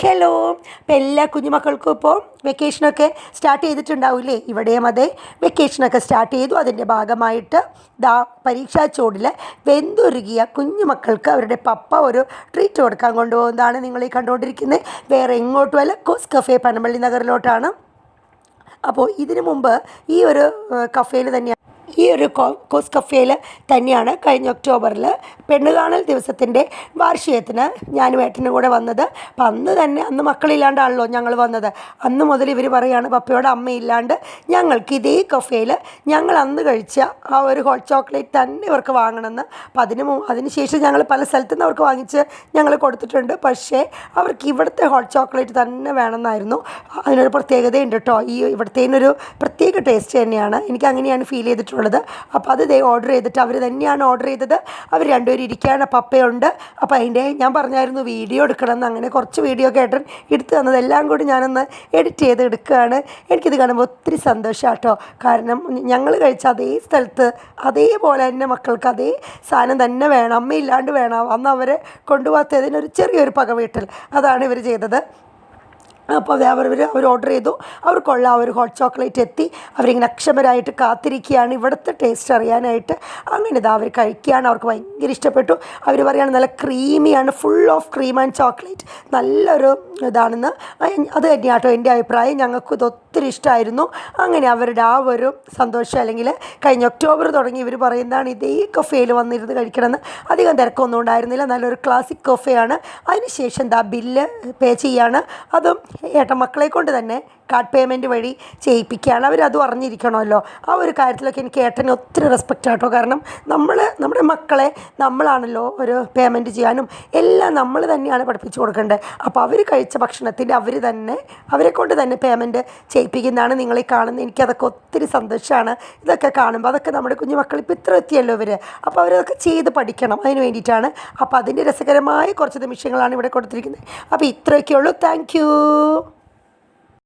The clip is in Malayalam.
ഹലോ. അപ്പോൾ എല്ലാ കുഞ്ഞുമക്കൾക്കും ഇപ്പോൾ വെക്കേഷനൊക്കെ സ്റ്റാർട്ട് ചെയ്തിട്ടുണ്ടാവില്ലേ? ഇവിടെയും അതെ, വെക്കേഷനൊക്കെ സ്റ്റാർട്ട് ചെയ്തു. അതിൻ്റെ ഭാഗമായിട്ട് പരീക്ഷാ ചൂടിൽ വെന്തുരുകിയ കുഞ്ഞുമക്കൾക്ക് അവരുടെ പപ്പ ഒരു ട്രീറ്റ് കൊടുക്കാൻ കൊണ്ടുപോകുന്നതാണ് നിങ്ങൾ ഈ കണ്ടുകൊണ്ടിരിക്കുന്നത്. വേറെ എങ്ങോട്ടുമല്ല, കോസ് കഫേ പനമ്പള്ളി നഗറിലോട്ടാണ്. അപ്പോൾ ഇതിനു മുമ്പ് ഈ ഒരു കഫേയിൽ തന്നെയാണ്, ഈ ഒരു കോസ് കഫേയിൽ തന്നെയാണ് കഴിഞ്ഞ ഒക്ടോബറിൽ പെണ്ണുകാണൽ ദിവസത്തിൻ്റെ വാർഷികത്തിന് ഞാനും ഏട്ടനും കൂടെ വന്നത്. അപ്പം അന്ന് മക്കളില്ലാണ്ടാണല്ലോ ഞങ്ങൾ വന്നത്. അന്ന് മുതൽ ഇവർ പറയുകയാണ് പപ്പയോട് അമ്മയില്ലാണ്ട് ഞങ്ങൾക്ക് ഇതേ കഫേയിൽ ഞങ്ങൾ അന്ന് കഴിച്ച ആ ഒരു ഹോട്ട് ചോക്ലേറ്റ് തന്നെ ഇവർക്ക് വാങ്ങണമെന്ന്. അപ്പം അതിന് ശേഷം ഞങ്ങൾ പല സ്ഥലത്തു നിന്ന് അവർക്ക് വാങ്ങിച്ച് ഞങ്ങൾ കൊടുത്തിട്ടുണ്ട്. പക്ഷേ അവർക്ക് ഇവിടുത്തെ ഹോട്ട് ചോക്ലേറ്റ് തന്നെ വേണമെന്നായിരുന്നു. അതിനൊരു പ്രത്യേകതയുണ്ട് കേട്ടോ. ഇവിടുത്തേനൊരു പ്രത്യേക ടേസ്റ്റ് തന്നെയാണ്. എനിക്ക് അങ്ങനെയാണ് ഫീൽ ചെയ്തിട്ടുള്ളത്. അപ്പോൾ അത് ഓർഡർ ചെയ്തിട്ട് അവർ തന്നെയാണ് ഓർഡർ ചെയ്തത്. അവർ രണ്ടുപേരും ഇരിക്കുകയാണ്, പപ്പയുണ്ട്. അപ്പോൾ അതിൻ്റെ ഞാൻ പറഞ്ഞായിരുന്നു വീഡിയോ എടുക്കണമെന്ന്. അങ്ങനെ കുറച്ച് വീഡിയോ ഒക്കെ ഏട്ടൻ എടുത്തു തന്നതെല്ലാം കൂടി ഞാനൊന്ന് എഡിറ്റ് ചെയ്ത് എടുക്കുകയാണ്. എനിക്കിത് കാണുമ്പോൾ ഒത്തിരി സന്തോഷമാണ് കേട്ടോ. കാരണം ഞങ്ങൾ കഴിച്ച അതേ സ്ഥലത്ത് അതേപോലെ തന്നെ മക്കൾക്ക് അതേ സാധനം തന്നെ വേണം, അമ്മയില്ലാണ്ട് വേണം. അന്ന് അവരെ കൊണ്ടുപോകാത്തതിനൊരു ചെറിയൊരു പക വീട്ടൽ, അതാണ് ഇവർ ചെയ്തത്. അപ്പോൾ അവർ ഓർഡർ ചെയ്തു. അവർക്കുള്ള ആ ഒരു ഹോട്ട് ചോക്ലേറ്റ് എത്തി. അവരിങ്ങനെ അക്ഷമരായിട്ട് കാത്തിരിക്കുകയാണ് ഇവിടുത്തെ ടേസ്റ്റ് അറിയാനായിട്ട്. അങ്ങനെ അവർ കഴിക്കുകയാണ്. അവർക്ക് ഭയങ്കര ഇഷ്ടപ്പെട്ടു. അവർ പറയുകയാണ് നല്ല ക്രീമിയാണ്, full of cream and chocolate, നല്ലൊരു ഇതാണെന്ന്. അത് തന്നെയാണ് കേട്ടോ എൻ്റെ അഭിപ്രായം. ഞങ്ങൾക്ക് ഇത് ഒത്തിരി ഇഷ്ടമായിരുന്നു. അങ്ങനെ അവരുടെ ആ ഒരു സന്തോഷം, അല്ലെങ്കിൽ കഴിഞ്ഞ ഒക്ടോബർ തുടങ്ങി ഇവർ പറയുന്നതാണ് ഇതേ കഫേയിൽ വന്നിരുന്ന് കഴിക്കണമെന്ന്. അധികം തിരക്കൊന്നും ഉണ്ടായിരുന്നില്ല, നല്ലൊരു ക്ലാസിക് കഫേയാണ്. അതിനുശേഷം ബില്ല് പേ ചെയ്യാണ്. അതും ഏട്ടൻ മക്കളെ കൊണ്ട് തന്നെ കാർഡ് പേയ്മെൻറ്റ് വഴി ചെയ്യിപ്പിക്കുകയാണ്. അവരതും അറിഞ്ഞിരിക്കണമല്ലോ. ആ ഒരു കാര്യത്തിലൊക്കെ എനിക്ക് ഏട്ടന് ഒത്തിരി റെസ്പെക്റ്റ് ആട്ടോ. കാരണം നമ്മുടെ മക്കളെ നമ്മളാണല്ലോ ഒരു പേയ്മെൻറ്റ് ചെയ്യാനും എല്ലാം നമ്മൾ തന്നെയാണ് പഠിപ്പിച്ചു കൊടുക്കേണ്ടത്. അപ്പോൾ അവർ കഴിച്ച ഭക്ഷണത്തിൻ്റെ അവരെ കൊണ്ട് തന്നെ പേയ്മെൻറ്റ് ചെയ്യിപ്പിക്കുന്നതാണ് നിങ്ങളീ കാണുന്നത്. എനിക്കതൊക്കെ ഒത്തിരി സന്തോഷമാണ് ഇതൊക്കെ കാണുമ്പോൾ. അതൊക്കെ നമ്മുടെ കുഞ്ഞു മക്കൾ ഇപ്പോൾ ഇത്ര എത്തിയല്ലോ ഇവർ. അപ്പോൾ അവരതൊക്കെ ചെയ്ത് പഠിക്കണം, അതിന് വേണ്ടിയിട്ടാണ്. അപ്പോൾ അതിൻ്റെ രസകരമായ കുറച്ച് നിമിഷങ്ങളാണ് ഇവിടെ കൊടുത്തിരിക്കുന്നത്. അപ്പോൾ ഇത്രയൊക്കെയുള്ളൂ. Thank you.